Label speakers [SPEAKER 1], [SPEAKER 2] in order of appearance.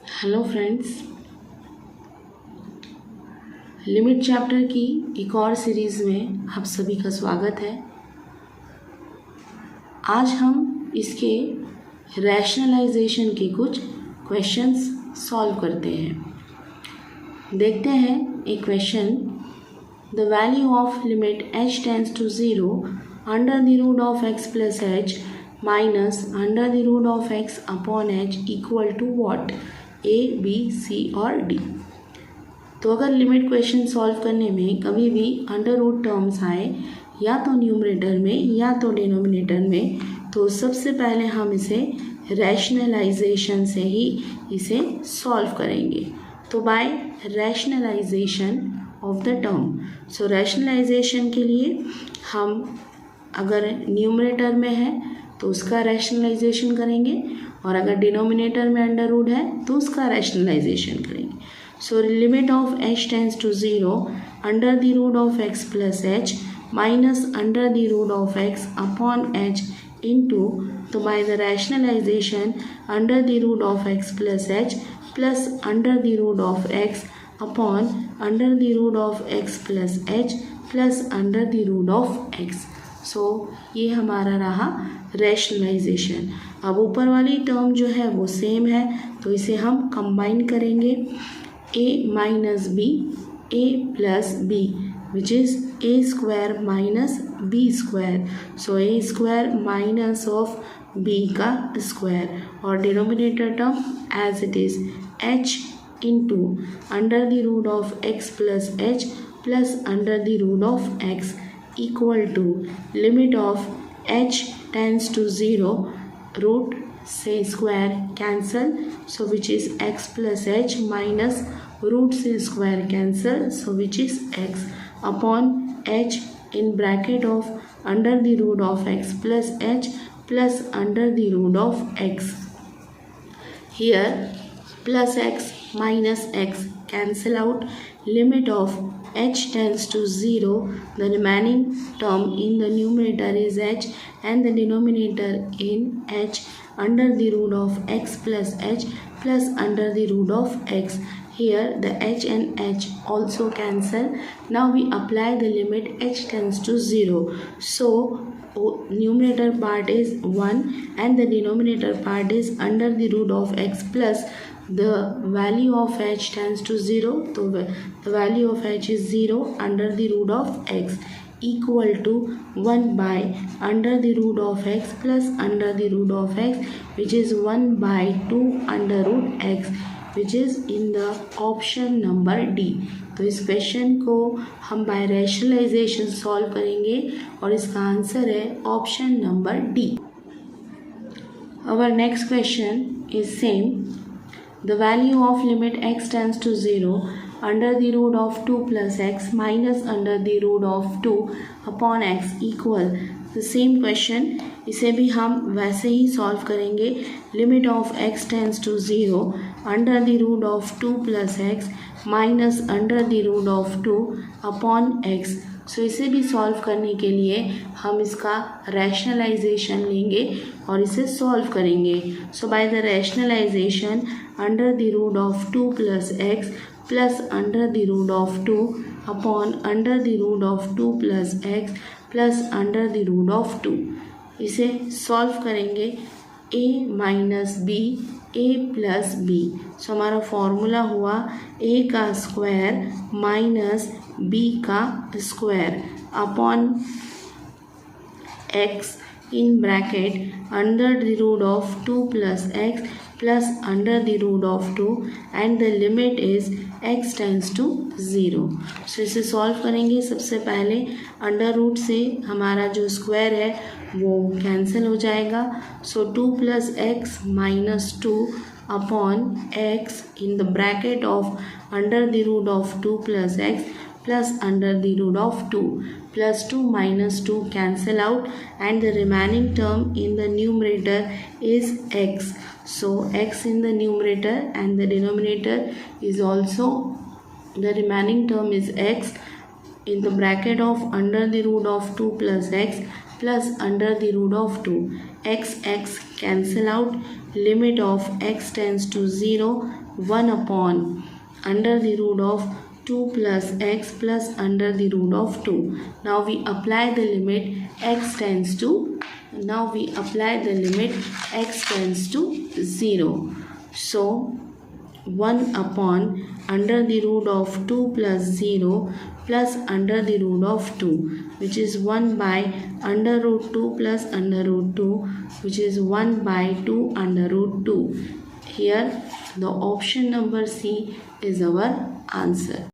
[SPEAKER 1] Hello friends, limit chapter की एक और सीरीज़ में आप सभी का स्वागत है। आज हम इसके रैशनलाइजेशन के कुछ क्वेश्चंस सॉल्व करते हैं। देखते हैं एक question. The value of limit h tends to 0 under the root of x plus h minus under the root of x upon h equal to what? A, B, C और D। तो अगर limit question solve करने में कभी भी under root terms आए या तो न्यूमरेटर में या तो डिनोमिनेटर में, तो सबसे पहले हम इसे रैशनलाइजेशन से ही इसे सॉल्व करेंगे। तो by rationalisation of the term, so rationalisation के लिए हम अगर न्यूमरेटर में है तो उसका रैशनलाइजेशन करेंगे और अगर डिनोमिनेटर में अंडर रूट है तो उसका रैशनलाइजेशन करेंगे। So limit of h tends to 0 under the root of x plus h minus under the root of x upon h into, तो by the rationalisation under the root of x plus h plus under the root of x upon under the root of x plus h plus under the root of x। So ये हमारा रहा rationalisation. अब ऊपर वाली term जो है वो same है तो इसे हम कंबाइन करेंगे। a minus B, a plus B which is a square minus B square. So a square minus of b का स्क्वायर और denominator term as it is h into under the root of x plus h plus under the root of x equal to limit of h tends to 0 root say square cancel, so which is x plus h minus root say square cancel, so which is x upon h in bracket of under the root of x plus h plus under the root of x. Here plus x minus x cancel out, limit of h tends to 0, the remaining term in the numerator is h and the denominator in h under the root of x plus h plus under the root of x. Here the h and h also cancel. Now we apply the limit h tends to 0. So numerator part is 1 and the denominator part is under the root of x plus the value of h tends to 0, so the value of h is 0 under the root of x equal to 1 by under the root of x plus under the root of x, which is 1 by 2 under root x, which is in the option number D। तो इस question को हम bye rationalisation solve करेंगे और इसका answer है option number D. Our next question is same. The value of limit x tends to 0 under the root of 2 plus x minus under the root of 2 upon x equal the same question। इसे भी हम वैसे ही solve करेंगे। Limit of x tends to 0 under the root of 2 plus x minus under the root of 2 upon x। So इसे भी solve करने के लिए हम इसका रैशनलाइजेशन लेंगे और इसे सॉल्व करेंगे। So by the rationalisation under the root of 2 plus x plus under the root of 2 upon under the root of 2 plus x plus under the root of 2, इसे सॉल्व करेंगे। a minus B, a plus b. सो हमारा formula हुआ a का square minus b का square upon x in bracket under the root of 2 plus x plus under the root of 2 and the limit is x tends to 0। सो इसे solve करेंगे। सबसे पहले under root से हमारा जो स्क्वायर है वो कैंसिल हो जाएगा। सो 2 plus x minus 2 upon x in the bracket of under the root of 2 plus x plus under the root of 2 plus 2 minus 2 cancel out and the remaining term in the numerator is x. So x in the numerator and the denominator is also, the remaining term is x in the bracket of under the root of 2 plus x plus under the root of 2. X cancel out. Limit of x tends to 0. 1 upon under the root of 2 plus x plus under the root of 2. Now we apply the limit x tends to 0. So 1 upon under the root of 2 plus 0 plus under the root of 2, which is 1 by under root 2 plus under root 2, which is 1 by 2 under root 2. Here the option number C is our answer.